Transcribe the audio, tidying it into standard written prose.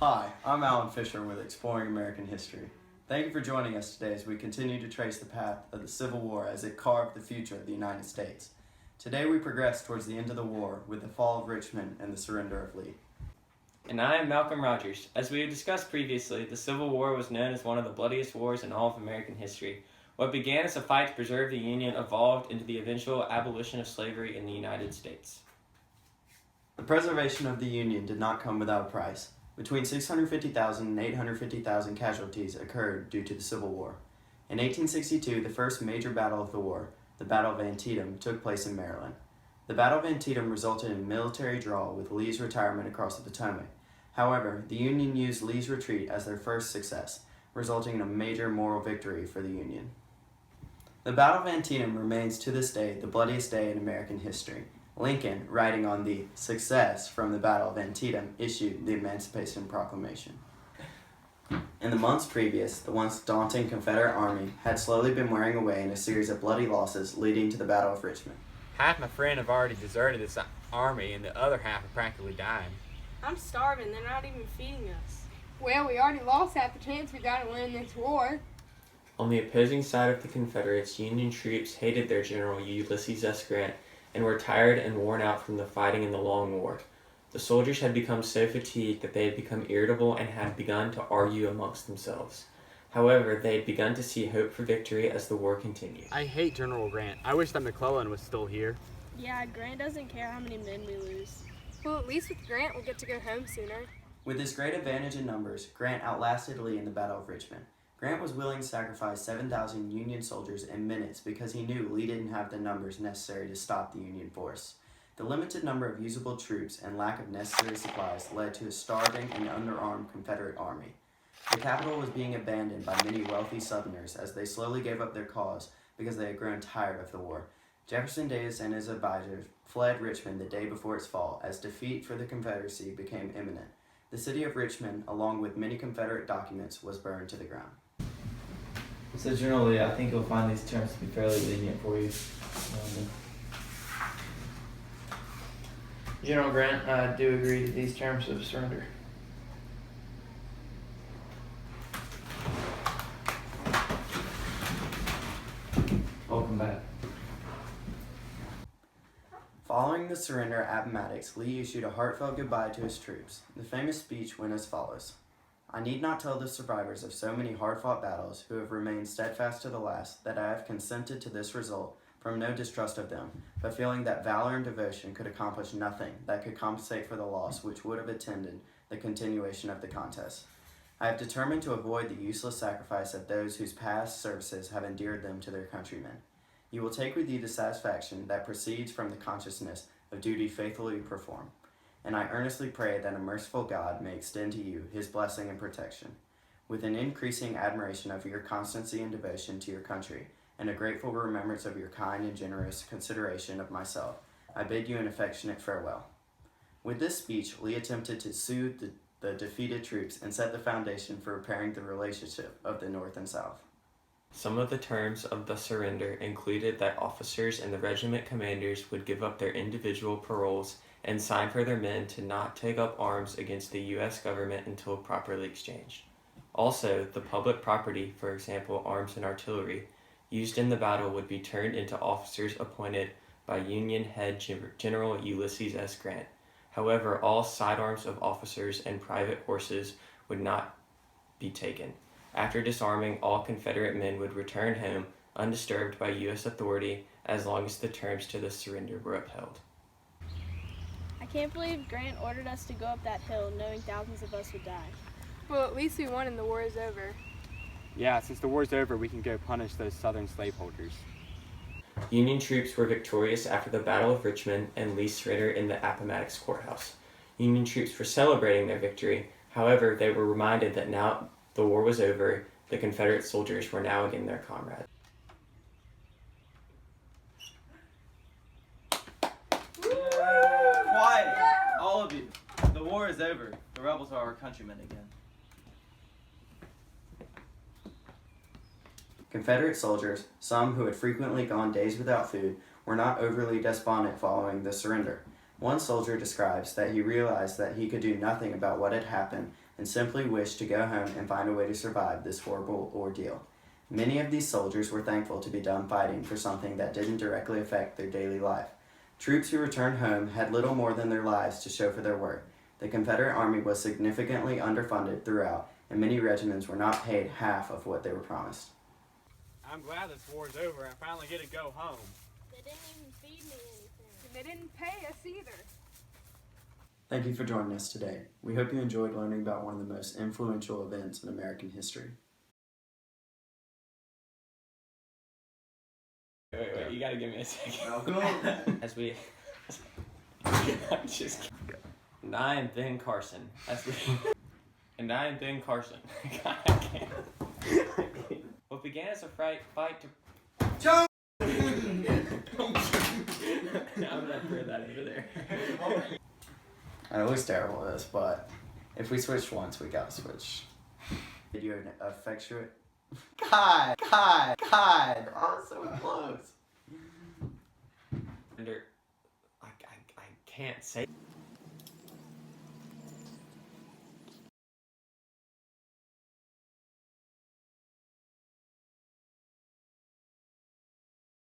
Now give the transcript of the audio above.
Hi, I'm Alan Fisher with Exploring American History. Thank you for joining us today as we continue to trace the path of the Civil War as it carved the future of the United States. Today we progress towards the end of the war with the fall of Richmond and the surrender of Lee. And I am Malcolm Rogers. As we have discussed previously, the Civil War was known as one of the bloodiest wars in all of American history. What began as a fight to preserve the Union evolved into the eventual abolition of slavery in the United States. The preservation of the Union did not come without a price. Between 650,000 and 850,000 casualties occurred due to the Civil War. In 1862, the first major battle of the war, the Battle of Antietam, took place in Maryland. The Battle of Antietam resulted in a military draw with Lee's retirement across the Potomac. However, the Union used Lee's retreat as their first success, resulting in a major moral victory for the Union. The Battle of Antietam remains to this day the bloodiest day in American history. Lincoln, writing on the success from the Battle of Antietam, issued the Emancipation Proclamation. In the months previous, the once daunting Confederate Army had slowly been wearing away in a series of bloody losses leading to the Battle of Richmond. Half my friends have already deserted this army, and the other half are practically dying. I'm starving. They're not even feeding us. Well, we already lost half the chance we got to win this war. On the opposing side of the Confederates, Union troops hated their general Ulysses S. Grant and were tired and worn out from the fighting in the long war. The soldiers had become so fatigued that they had become irritable and had begun to argue amongst themselves. However, they had begun to see hope for victory as the war continued. I hate General Grant. I wish that McClellan was still here. Yeah, Grant doesn't care how many men we lose. Well, at least with Grant, we'll get to go home sooner. With his great advantage in numbers, Grant outlasted Lee in the Battle of Richmond. Grant was willing to sacrifice 7,000 Union soldiers in minutes because he knew Lee didn't have the numbers necessary to stop the Union force. The limited number of usable troops and lack of necessary supplies led to a starving and underarmed Confederate army. The capital was being abandoned by many wealthy Southerners as they slowly gave up their cause because they had grown tired of the war. Jefferson Davis and his advisors fled Richmond the day before its fall as defeat for the Confederacy became imminent. The city of Richmond, along with many Confederate documents, was burned to the ground. So generally, I think you'll find these terms to be fairly lenient for you. General Grant, I do agree to these terms of surrender. Welcome back. Following the surrender at Appomattox, Lee issued a heartfelt goodbye to his troops. The famous speech went as follows. I need not tell the survivors of so many hard-fought battles who have remained steadfast to the last that I have consented to this result from no distrust of them, but feeling that valor and devotion could accomplish nothing that could compensate for the loss which would have attended the continuation of the contest. I have determined to avoid the useless sacrifice of those whose past services have endeared them to their countrymen. You will take with you the satisfaction that proceeds from the consciousness of duty faithfully performed. And I earnestly pray that a merciful God may extend to you his blessing and protection. With an increasing admiration of your constancy and devotion to your country, and a grateful remembrance of your kind and generous consideration of myself, I bid you an affectionate farewell. With this speech, Lee attempted to soothe the defeated troops and set the foundation for repairing the relationship of the North and South. Some of the terms of the surrender included that officers and the regiment commanders would give up their individual paroles and sign for their men to not take up arms against the U.S. government until properly exchanged. Also, the public property, for example arms and artillery, used in the battle would be turned into officers appointed by Union head General Ulysses S. Grant. However, all sidearms of officers and private horses would not be taken. After disarming, all Confederate men would return home undisturbed by U.S. authority as long as the terms to the surrender were upheld. I can't believe Grant ordered us to go up that hill knowing thousands of us would die. Well, at least we won and the war is over. Yeah, since the war's over, we can go punish those Southern slaveholders. Union troops were victorious after the Battle of Richmond and Lee surrendered in the Appomattox courthouse. Union troops were celebrating their victory. However, they were reminded that now the war was over, the Confederate soldiers were now again their comrades. Quiet! All of you. The war is over. The rebels are our countrymen again. Confederate soldiers, some who had frequently gone days without food, were not overly despondent following the surrender. One soldier describes that he realized that he could do nothing about what had happened and simply wished to go home and find a way to survive this horrible ordeal. Many of these soldiers were thankful to be done fighting for something that didn't directly affect their daily life. Troops who returned home had little more than their lives to show for their work. The Confederate Army was significantly underfunded throughout, and many regiments were not paid half of what they were promised. I'm glad this war's over. I finally get to go home. They didn't even feed me anything. And they didn't pay us either. Thank you for joining us today. We hope you enjoyed learning about one of the most influential events in American history. Wait, you gotta give me a second. Welcome. As we. I'm just kidding. And I am Ben Carson. And I am Ben Carson. I can't. What began as a fight to. Joe! I'm gonna throw that over there. I was terrible at this, but if we switched once, we gotta switch. Did you affectionate? God! Oh, so close. I can't say.